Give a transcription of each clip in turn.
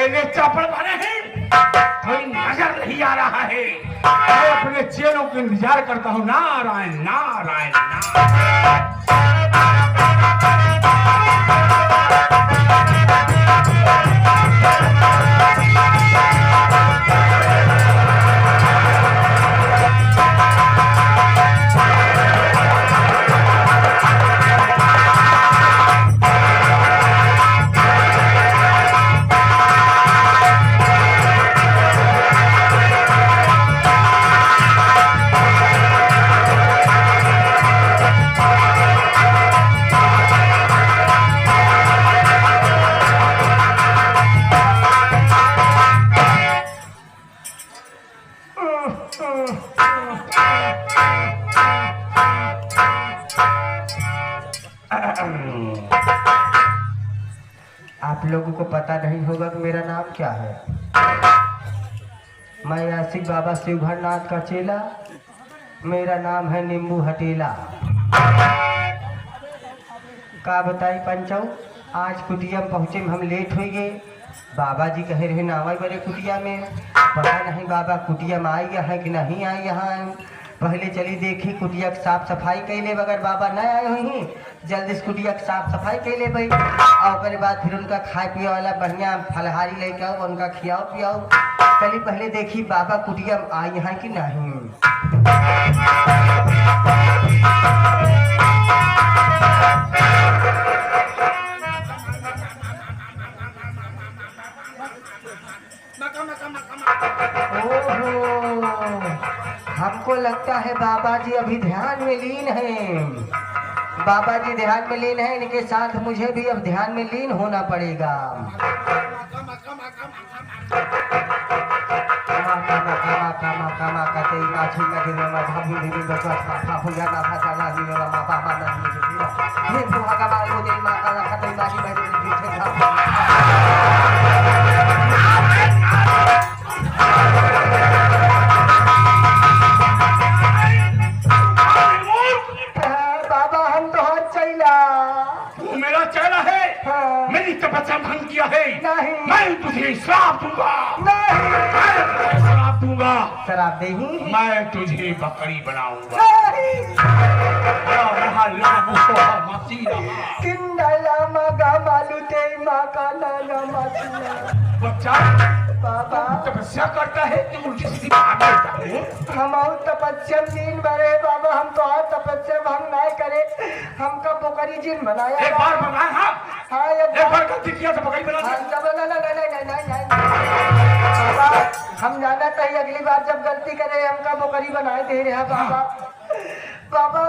चेले चापड़ भरे हैं, कोई नजर नहीं आ रहा है। मैं अपने चेलों का इंतजार करता हूँ। नारायण नारायण नारायण। आप लोगों को पता नहीं होगा कि मेरा नाम क्या है। मैं आशिक बाबा शिवभरनाथ का चेला। मेरा नाम है नींबू हटेला। का बताई पंचौ, आज कुटिया में पहुँचे हम लेट हो गए। बाबा जी कहे रहे नावा बड़े कुटिया में, पता नहीं बाबा कुटिया में आई है कि नहीं आई। यहाँ पहले चली देखी कुटिया की साफ सफाई कैले, बगैर बाबा न आए हुई जल्दी से कुटिया की साफ सफाई कैले भाई। और बाद फिर उनका खाए पिए वाला बढ़िया फलहारी लेके आओ, उनका खियाओ पियाओ। चली पहले देखी बाबा कुटिया में आई हैं कि नहीं। हमको लगता है बाबा जी अभी ध्यान में लीन हैं। बाबा जी ध्यान में लीन है, इनके साथ मुझे भी अब ध्यान में लीन होना पड़ेगा। भंग किया है नहीं। मैं तुझे श्राप दूंगा। नहीं। मैं श्राप दूंगा। शराब देही? मैं तुझे बकरी बनाऊंगा। बच्चा बाबा तपस्या करता है तो उल्टी सीधी बात करता है। हम तपस्या दिन भरे बाबा, हम तो और तपस्या भंग नहीं करे। हमका बकरी जिन बनाया एक बार बनाया। हाँ हाँ एक बार गलती किया तो बकरी बना बाबा। हम जाना चाहिए अगली बार जब गलती करे हमका बकरी बनाए दे रहे बाबा। बाबा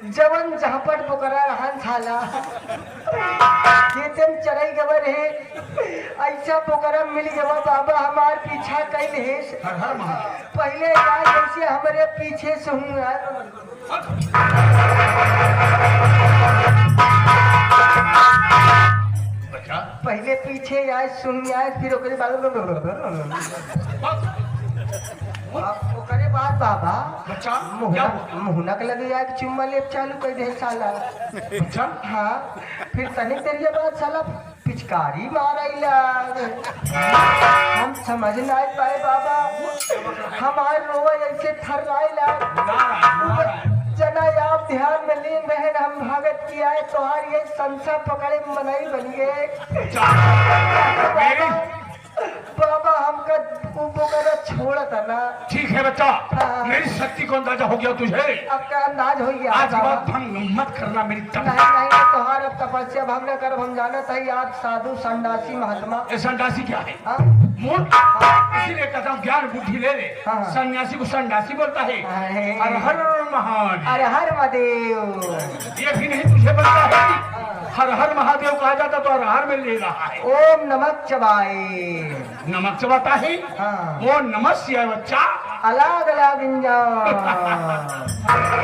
जवन झपट बोकरा रहन साला खेतन चढ़ाई गवर है, ऐसा बोकरा मिल गवा बाबा हमार पीछा कैल है। पहले जैसे हमारे पीछे से पहले पीछे आए सुन आए, फिर ओकरे बाद बाबा बच्चा मुहनक लगे यार चुम्मा लेप चालू कर दे साला। अच्छा हाँ फिर तनिक देर बाद साला पिचकारी मारा। हम समझ नहीं पाए बाबा, हमारे रोआ ऐसे थर्राइला। जना आप ध्यान में लीन रहे, हम भागत किया है तोहार ये संसा पकड़े मनई बन गए। बाबा हमका छोड़ा था ना। ठीक है बच्चा, मेरी शक्ति को अंदाजा हो गया तुझे। अब का अंदाज हो गया। आज बात भंग मत करना मेरी नहीं नहीं तुम्हारा तपस्या भंग न कर। हम जाना था आज साधु संडासी महात्मा। संडासी क्या है? इसीलिए कहता हूँ ज्ञान बुद्धि ले ले। सन्यासी को संडासी बोलता है। हर हर महादेव, हर हर महादेव। ये भी नहीं तुझे बनता है। हर हर महादेव कहा जाता तो हर हर में ले रहा है। ओम नमक चबाए, नमक चबाता है। वो नमस्ते बच्चा अलग अलग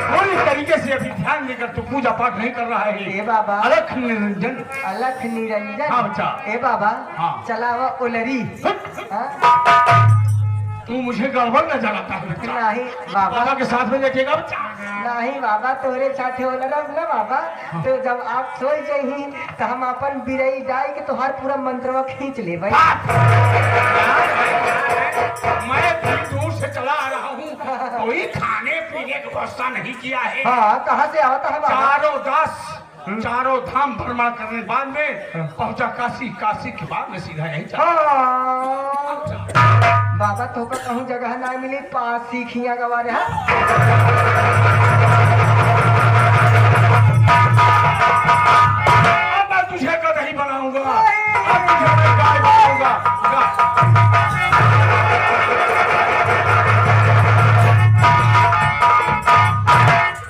पूरी तरीके से अभी ध्यान देकर तू पूजा पाठ नहीं कर रहा है। ए बाबा अलख निरंजन, अलख निरंजन। हाँ बच्चा। ए बाबा हाँ चला हुआ उलरी। तू मुझे गड़बड़ न जलाता है बच्चा। नहीं बाबा, बाबा के साथ में देखेगा बच्चा। नहीं बाबा तोरे साथे होला ना बाबा। तो जब आप सोई जही तो हम अपन बिरई डाई के तोहार पूरा मंत्रवा खींच ले भाई। मैं इतनी दूर से चला आ रहा हूँ, कोई खाने पीने की व्यवस्था नहीं किया है। हाँ कहाँ से आता है बाबा? चारों धाम भ्रमण करने के बाद में पहुंचा काशी, काशी के बाद में सीधा यहीं चला। हाँ बाबा तो का कहूँ जगह ना मिली, पास सीखिया गवारे हैं। अब मैं तुझे कदही बनाऊंगा, अब तुझे मैं गाय बनाऊंगा।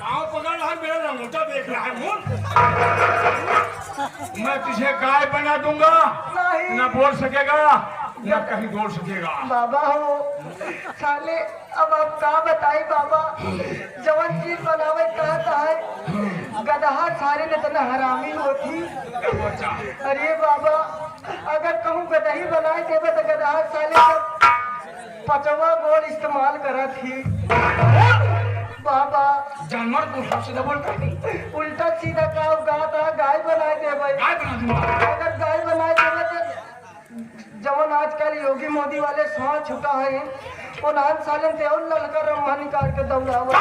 पाँव पकड़ रहा है, मेरा लंगोटा देख रहा है मुझ। मैं तुझे गाय बना दूंगा, नहीं। न बोल सकेगा न कहीं दौड़ सकेगा। बाबा हो साले, अब आप का बताई बाबा, जवन चीज बनावे कहता है गदहा सारे ने तना हरामी होती। बच्चा अरे बाबा अगर कहूँ गदही बनाए देवे तो गदहा साले का 5वां गोल इस्तेमाल करा थी। बाबा जानवर को सबसे डबल कर दी। उल्टा सीधा का गाता गाय बनाए देवे। गाय बना दूंगा। अगर गाय बनाए देवे तो जवन आजकल योगी मोदी वाले स्वाद छुटा है वो नान सालन ते और ललका रम्मा निकाल के दौड़ावा।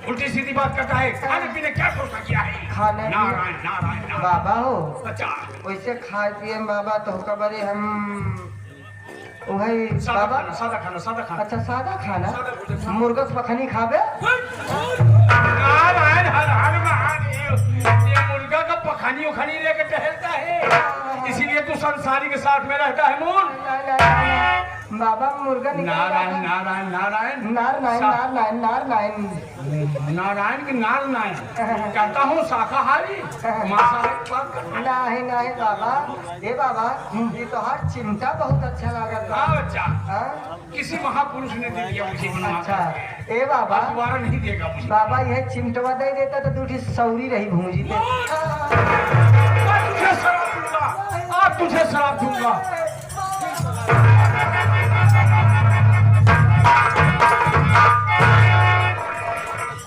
उल्टी सीधी बात करता है। खाने पीने क्या सोचा किया है? खाने नारायण नारायण बाबा हो बच्चा वैसे खाए पिए बाबा तो कबरे हम वही सादा बाबा। खाना, सादा खाना, सादा खाना। अच्छा सादा खाना, सादा भोजन। मुर्गा पखनी खाबे। नारायण हर हर महादेव। ये मुर्गा का पखानी उखानी लेके टहलता है, इसीलिए तू संसारी के साथ में रहता है। मूल बाबा मुर्गा नारायण नारायण नारायण नार नारायण नार नारायण नार नारायण नारायण की नार नारायण कहता हूँ शाकाहारी मांसाहारी की बात करता हूँ। नहीं नहीं बाबा, ये बाबा ये तो हर चिमटा बहुत अच्छा लागत बा। हाँ बच्चा, हाँ? किसी महापुरुष ने दे दिया मुझे बनवा अच्छा के। ए बाबा, दोबारा नहीं देगा मुझे। बाबा यह चिमटवा दे देता तो दूठी सौरी रही भूंजी पे। मैं तुझे शराब दूंगा, आज तुझे शराब दूंगा।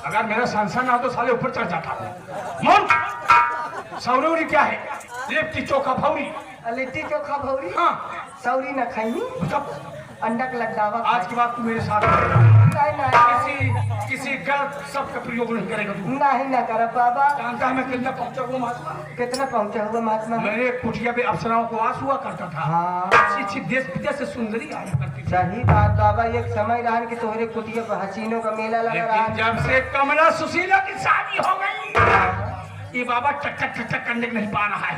अगर मेरा संसार ना हो तो साले ऊपर चढ़ जाता हूँ। मन सौरी क्या है? लिट्टी चोखा भौरी। लिट्टी चोखा भौरी हाँ सौरी न खाई, मतलब अंडा का लड्डावा आज के बाद तू मेरे साथ नहीं किसी गलत शब्द का प्रयोग नहीं करेगा तू। नहीं न कर बाबा। जानता है मैं कितना पहुंचा हुआ महात्मा? कितना पहुंचा हुआ महात्मा? मेरे कुटिया पे अप्सराओं को वास हुआ करता था। हाँ अच्छी अच्छी देश विदेश से सुंदरी आया करती थी। सही बात बाबा, एक समय रहा कि तोहरे कुटिया पर हसीनों का मेला लगा रहा। लेकिन जब से कमला सुशीला की शादी हो गई, ये बाबा टक टक टक टक करने नहीं पा रहा है।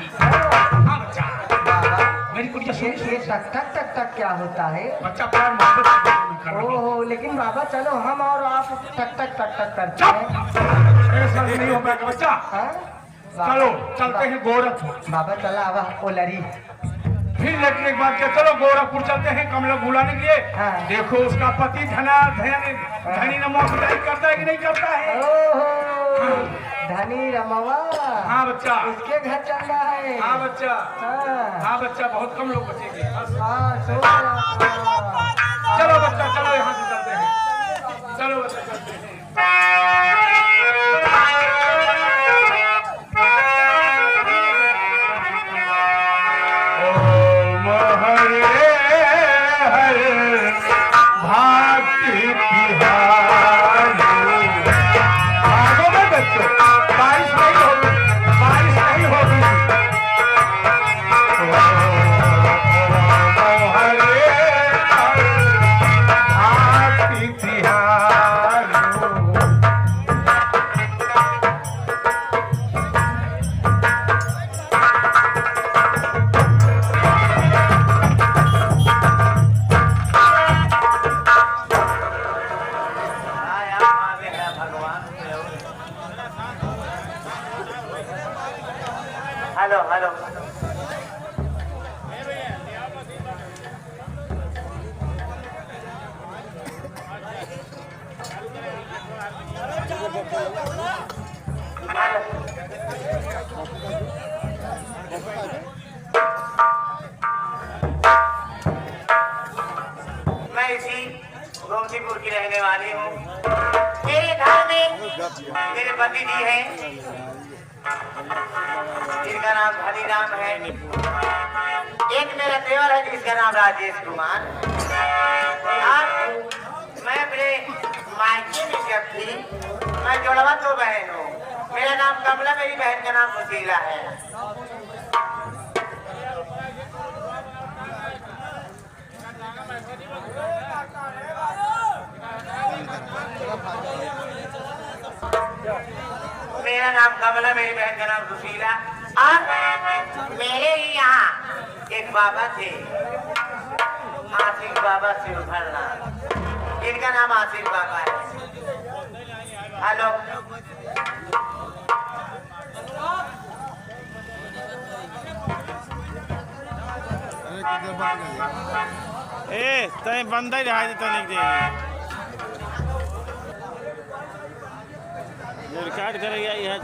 हाँ बच्चा, बाबा मेरी कुटिया ये सुनी टक टक टक टक क्या होता है? बच्चा प्यार मोहब्बत कर रहा है। ओहो, लेकिन बाबा चलो हम और आप टक टक टक टक करते चुप! हैं। मेरे साथ नहीं हो पाएगा बच्चा। हाँ? चलो चलते हैं गोरखपुर। बाबा चला आवा ओलरी। फिर लेटने के बाद क्या, चलो गोरखपुर चलते हैं कमला बुलाने के लिए। हाँ। देखो उसका पति धनी नमक करता है कि नहीं करता है। ओहो, धनी रमवा। हाँ बच्चा, उसके घर चलना है। हाँ बच्चा, हाँ हाँ बच्चा, बहुत कम लोग बचेंगे बस। हाँ, सो रहा। चलो बच्चा, चलो यहाँ से चलते हैं। चलो बच्चा चलते हैं। ओम हरे हरे भाग्य बिहारी। भागो में बच्चों, बारिश नहीं होगी, बारिश नहीं होगी। ओम हरे हरे भाग्य बिहारी। रहने वाली हूँ। मेरे घर में मेरे पति जी हैं, जिनका नाम हरिराम है। एक मेरा देवर है जिसका नाम राजेश कुमार। और मैं अपने मायके में जब थी, मैं जोड़वा तो बहन हूँ। मेरा नाम कमला, मेरी बहन का नाम सुशीला है। मेरा नाम कमला, मेरी बहन का नाम सुशीला। और मेरे ही यहाँ एक बाबा थे, आशिक बाबा सिरफरना, जिनका नाम आशिक बाबा है। हेलो, ए तय बंदा ही रहा तो नहीं देंगे रिकॉर्ड करेगा यह